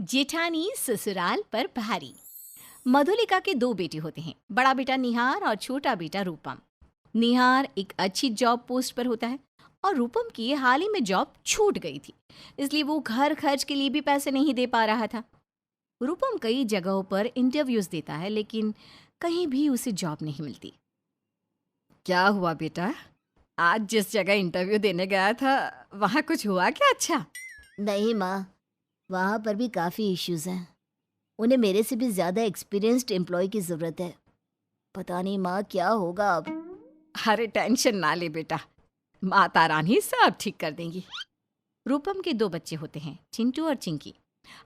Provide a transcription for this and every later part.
जेठानी ससुराल पर भारी। मधुलिका के दो बेटे होते हैं, बड़ा बेटा निहार और छोटा बेटा रूपम। निहार एक अच्छी जॉब पोस्ट पर होता है और रूपम की हाल ही में जॉब छूट गई थी, इसलिए वो घर खर्च के लिए भी पैसे नहीं दे पा रहा था। रूपम कई जगहों पर इंटरव्यूज देता है, लेकिन कहीं भी उसे जॉब नहीं मिलती। क्या हुआ बेटा? आज जिस जगह इंटरव्यू देने गया था वहाँ कुछ हुआ क्या? अच्छा। नहीं माँ, वहाँ पर भी काफ़ी इश्यूज हैं। उन्हें मेरे से भी ज़्यादा एक्सपीरियंस्ड एम्प्लॉय की ज़रूरत है। पता नहीं माँ क्या होगा अब। अरे टेंशन ना ले बेटा, माता रानी सब ठीक कर देंगी। रूपम के दो बच्चे होते हैं, चिंटू और चिंकी।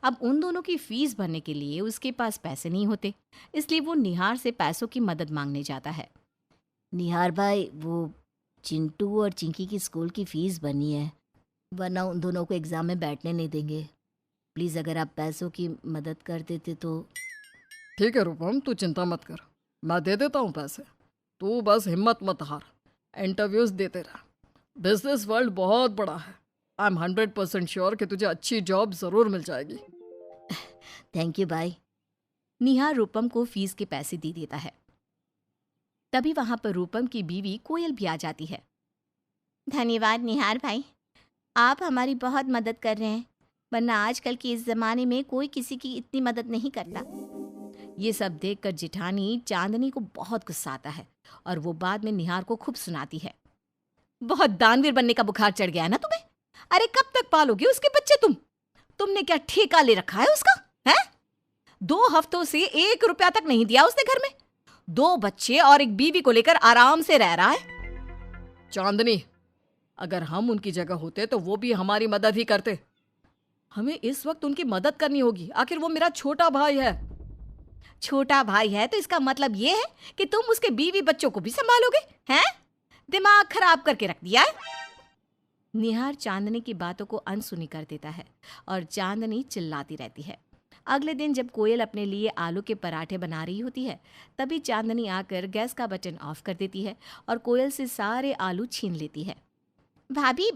अब उन दोनों की फीस भरने के लिए उसके पास पैसे नहीं होते, इसलिए वो निहार से पैसों की मदद मांगने जाता है। निहार भाई, वो चिंटू और चिंकी की स्कूल की फ़ीस बनी है, वरना उन दोनों को एग्ज़ाम में बैठने नहीं देंगे। प्लीज़ अगर आप पैसों की मदद कर देते तो। ठीक है रूपम, तू चिंता मत कर, मैं दे देता हूँ पैसे। तू बस हिम्मत मत हार, इंटरव्यूज देते रह। बिजनेस वर्ल्ड बहुत बड़ा है। आई एम 100% श्योर कि तुझे अच्छी जॉब ज़रूर मिल जाएगी। थैंक यू भाई। निहार रूपम को फीस के पैसे दे देता है। तभी वहां पर रूपम की बीवी कोयल भी आ जाती है। धन्यवाद निहार भाई, आप हमारी बहुत मदद कर रहे हैं, वरना आजकल के इस जमाने में कोई किसी की इतनी मदद नहीं करता। ये सब देखकर जेठानी चांदनी को बहुत गुस्सा आता है और वो बाद में निहार को खूब सुनाती है। बहुत दानवीर बनने का बुखार चढ़ गया है ना तुम्हें? अरे कब तक पालोगे उसके बच्चे तुमने क्या ठेका ले रखा है उसका? है 2 हफ्तों से 1 रुपया तक नहीं दिया उसने घर में। 2 बच्चे और एक बीवी को लेकर आराम से रह रहा है। चांदनी, अगर हम उनकी जगह होते तो वो भी हमारी मदद ही करते। हमें इस वक्त उनकी मदद करनी होगी, आखिर वो मेरा छोटा भाई है। छोटा भाई है तो इसका मतलब ये है कि तुम उसके बीवी बच्चों को भी संभालोगे? हैं? दिमाग खराब करके रख दिया है। निहार चांदनी की बातों को अनसुनी कर देता है और चांदनी चिल्लाती रहती है। अगले दिन जब कोयल अपने लिए आलू के पराठे बना रही होती है, तभी चांदनी आकर गैस का बटन ऑफ कर देती है और कोयल से सारे आलू छीन लेती है। भाभी,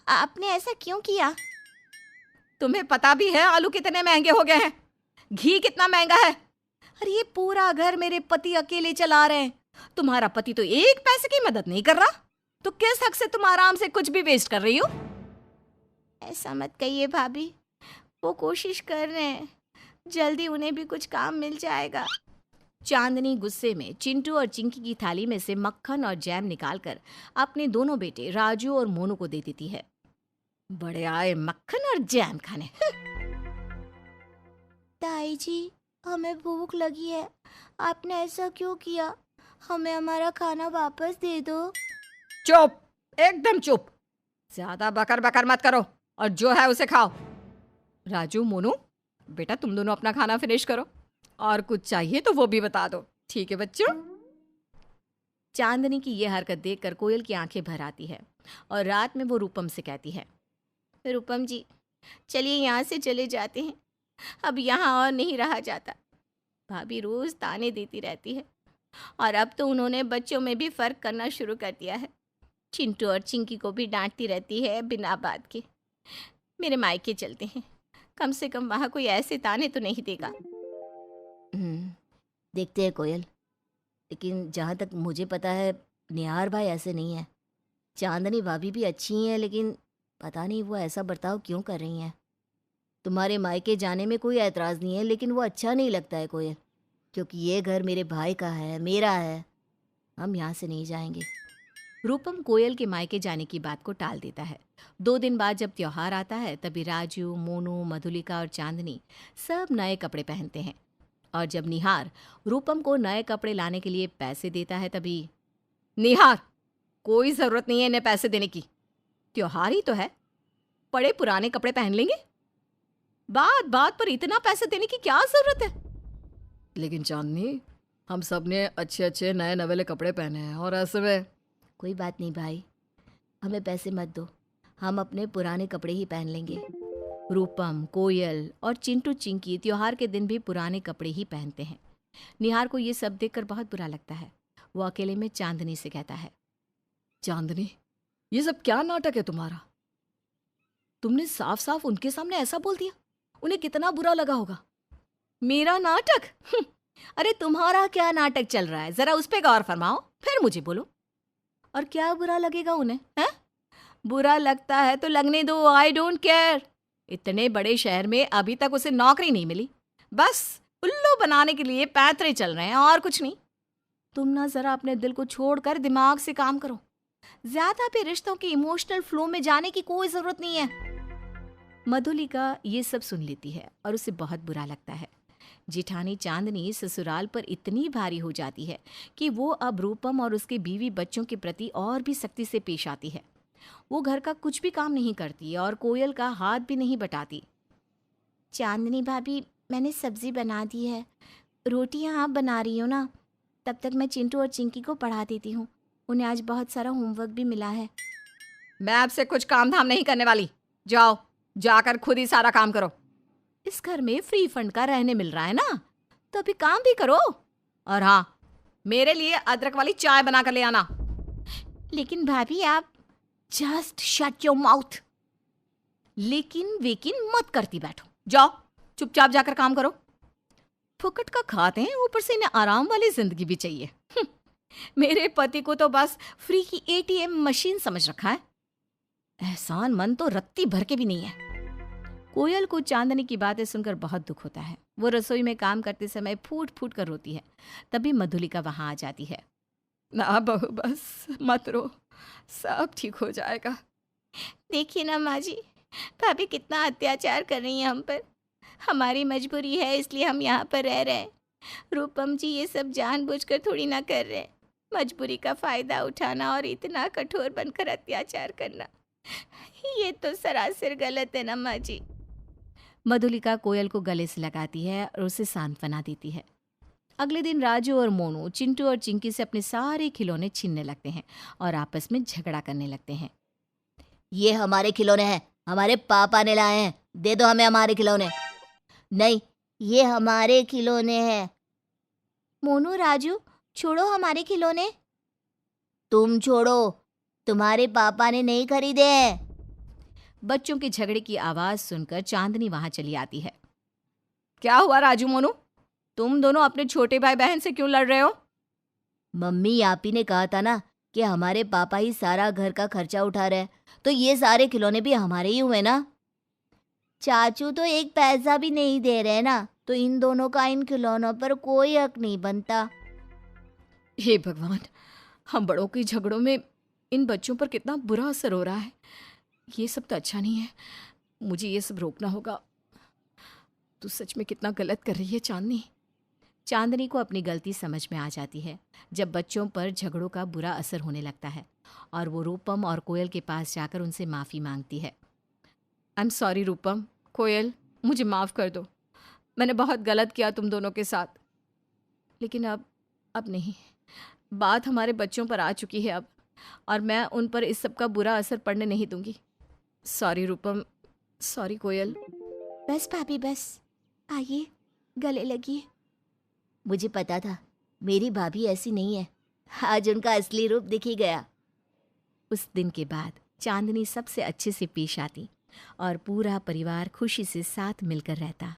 आपने ऐसा क्यों किया? तुम्हें पता भी है आलू कितने महंगे हो गए हैं, घी कितना महंगा है। अरे ये पूरा घर मेरे पति अकेले चला रहे हैं, तुम्हारा पति तो एक पैसे की मदद नहीं कर रहा, तो किस हक से तुम आराम से कुछ भी वेस्ट कर रही हो? ऐसा मत कहिए भाभी, वो कोशिश कर रहे हैं, जल्दी उन्हें भी कुछ काम मिल जाएगा। चांदनी गुस्से में चिंटू और चिंकी की थाली में से मक्खन और जैम निकालकर अपने दोनों बेटे राजू और मोनू को दे देती है। बड़े आए मक्खन और जैम खाने। ताई जी, हमें भूख लगी है, आपने ऐसा क्यों किया? हमें हमारा खाना वापस दे दो। चुप, एकदम चुप, ज्यादा बकर बकर मत करो और जो है उसे खाओ। राजू, मोनू, बेटा तुम दोनों अपना खाना फिनिश करो, और कुछ चाहिए तो वो भी बता दो, ठीक है बच्चों? चांदनी की यह हरकत देखकर कोयल की आंखें भर आती है और रात में वो रूपम से कहती है, रूपम जी, चलिए यहाँ से चले जाते हैं, अब यहाँ और नहीं रहा जाता। भाभी रोज ताने देती रहती है और अब तो उन्होंने बच्चों में भी फर्क करना शुरू कर दिया है। चिंटू और चिंकी को भी डांटती रहती है बिना बात के। मेरे मायके चलते हैं, कम से कम वहाँ कोई ऐसे ताने तो नहीं देगा। देखते हैं कोयल, लेकिन जहाँ तक मुझे पता है निहार भाई ऐसे नहीं है। चांदनी भाभी भी अच्छी हैं, लेकिन पता नहीं वो ऐसा बर्ताव क्यों कर रही हैं। तुम्हारे मायके जाने में कोई ऐतराज़ नहीं है, लेकिन वो अच्छा नहीं लगता है कोयल, क्योंकि ये घर मेरे भाई का है, मेरा है। हम यहाँ से नहीं जाएंगे। रूपम कोयल के मायके जाने की बात को टाल देता है। 2 दिन बाद जब त्योहार आता है, तभी राजू, मोनू, मधुलिका और चांदनी सब नए कपड़े पहनते हैं। और जब निहार रूपम को नए कपड़े लाने के लिए पैसे देता है, तभी निहार, कोई जरूरत नहीं है इन्हें पैसे देने की, त्योहार ही तो है, पड़े पुराने कपड़े पहन लेंगे। बात बात पर इतना पैसे देने की क्या जरूरत है? लेकिन चांदनी, हम सब ने अच्छे अच्छे नए नवेले कपड़े पहने हैं, और ऐसे में कोई बात नहीं भाई, हमें पैसे मत दो, हम अपने पुराने कपड़े ही पहन लेंगे। रूपम, कोयल और चिंटू चिंकी त्योहार के दिन भी पुराने कपड़े ही पहनते हैं। निहार को ये सब देखकर बहुत बुरा लगता है। वो अकेले में चांदनी से कहता है, चांदनी, ये सब क्या नाटक है तुम्हारा? तुमने साफ साफ उनके सामने ऐसा बोल दिया, उन्हें कितना बुरा लगा होगा। मेरा नाटक? अरे तुम्हारा क्या नाटक चल रहा है, जरा उस पे गौर फरमाओ, फिर मुझे बोलो। और क्या बुरा लगेगा उन्हें? हैं? बुरा लगता है तो लगने दो, आई डोंट केयर। इतने बड़े शहर में अभी तक उसे नौकरी नहीं मिली, बस उल्लू बनाने के लिए पैतरे चल रहे हैं और कुछ नहीं। तुम ना जरा अपने दिल को छोड़कर दिमाग से काम करो। ज्यादा भी रिश्तों के इमोशनल फ्लो में जाने की कोई जरूरत नहीं है। मधुलिका ये सब सुन लेती है और उसे बहुत बुरा लगता है। जेठानी चांदनी ससुराल पर इतनी भारी हो जाती है कि वो अब रूपम और उसके बीवी बच्चों के प्रति और भी सख्ती से पेश आती है। वो घर का कुछ भी काम नहीं करती और कोयल का हाथ भी नहीं बटाती। चांदनी भाभी, मैंने सब्जी बना दी है, रोटियां आप बना रही हो ना? तब तक मैं चिंटू और चिंकी को पढ़ा देती हूँ, उन्हें आज बहुत सारा होमवर्क भी मिला है। मैं आपसे कुछ काम धाम नहीं करने वाली, जाओ जाकर खुद ही सारा काम करो। इस घर में फ्री फंड का रहने मिल रहा है ना, तो अभी काम भी करो। और हाँ, मेरे लिए अदरक वाली चाय बना कर ले आना। लेकिन भाभी आप जस्ट शट योर माउथ। लेकिन वेकिन मत करती बैठो, जाओ चुपचाप जाकर काम करो। फुकट का खाते हैं, ऊपर से इन्हें आराम वाली जिंदगी भी चाहिए। मेरे पति को तो बस फ्री की एटीएम मशीन समझ रखा है। एहसान मन तो रत्ती भर के भी नहीं है। कोयल को चांदनी की बातें सुनकर बहुत दुख होता है। वो रसोई में काम करते समय फूट फूट कर रोती है। तभी मधुलिका वहां आ जाती है। ना बहू, बस मत रो, सब ठीक हो जाएगा। देखिए ना माँ जी, भाभी कितना अत्याचार कर रही हैं हम पर। हमारी मजबूरी है इसलिए हम यहाँ पर रह रहे हैं। रूपम जी ये सब जानबूझकर थोड़ी ना कर रहे हैं। मजबूरी का फायदा उठाना और इतना कठोर बनकर अत्याचार करना, ये तो सरासर गलत है ना माँ जी। मधुलिका कोयल को गले से लगाती है और उसे सांत्वना देती है। अगले दिन राजू और मोनू चिंटू और चिंकी से अपने सारे खिलौने छीनने लगते हैं और आपस में झगड़ा करने लगते हैं। ये हमारे खिलौने हैं, हमारे पापा ने लाए हैं, दे दो हमें हमारे खिलौने। नहीं, ये हमारे खिलौने हैं। मोनू, राजू, छोड़ो हमारे खिलौने। तुम छोड़ो, तुम्हारे पापा ने नहीं खरीदे हैं। बच्चों के झगड़े की आवाज सुनकर चांदनी वहां चली आती है। क्या हुआ राजू मोनू, तुम दोनों अपने छोटे भाई बहन से क्यों लड़ रहे हो? मम्मी आपी ने कहा था ना कि हमारे पापा ही सारा घर का खर्चा उठा रहे हैं, तो ये सारे खिलौने भी हमारे ही हुए ना। चाचू तो एक पैसा भी नहीं दे रहे ना, तो इन दोनों का इन खिलौनों पर कोई हक नहीं बनता। हे भगवान, हम बड़ों के झगड़ों में इन बच्चों पर कितना बुरा असर हो रहा है। ये सब तो अच्छा नहीं है, मुझे ये सब रोकना होगा। तू सच में कितना गलत कर रही है चांदनी। चांदनी को अपनी गलती समझ में आ जाती है जब बच्चों पर झगड़ों का बुरा असर होने लगता है और वो रूपम और कोयल के पास जाकर उनसे माफ़ी मांगती है। आई एम सॉरी रूपम, कोयल, मुझे माफ़ कर दो। मैंने बहुत गलत किया तुम दोनों के साथ, लेकिन अब नहीं। बात हमारे बच्चों पर आ चुकी है अब, और मैं उन पर इस सब का बुरा असर पड़ने नहीं दूंगी। सॉरी रूपम, सॉरी कोयल। बस भाभी बस, आइए गले लगिए। मुझे पता था मेरी भाभी ऐसी नहीं है, आज उनका असली रूप दिख ही गया। उस दिन के बाद चांदनी सबसे अच्छे से पेश आती और पूरा परिवार खुशी से साथ मिलकर रहता।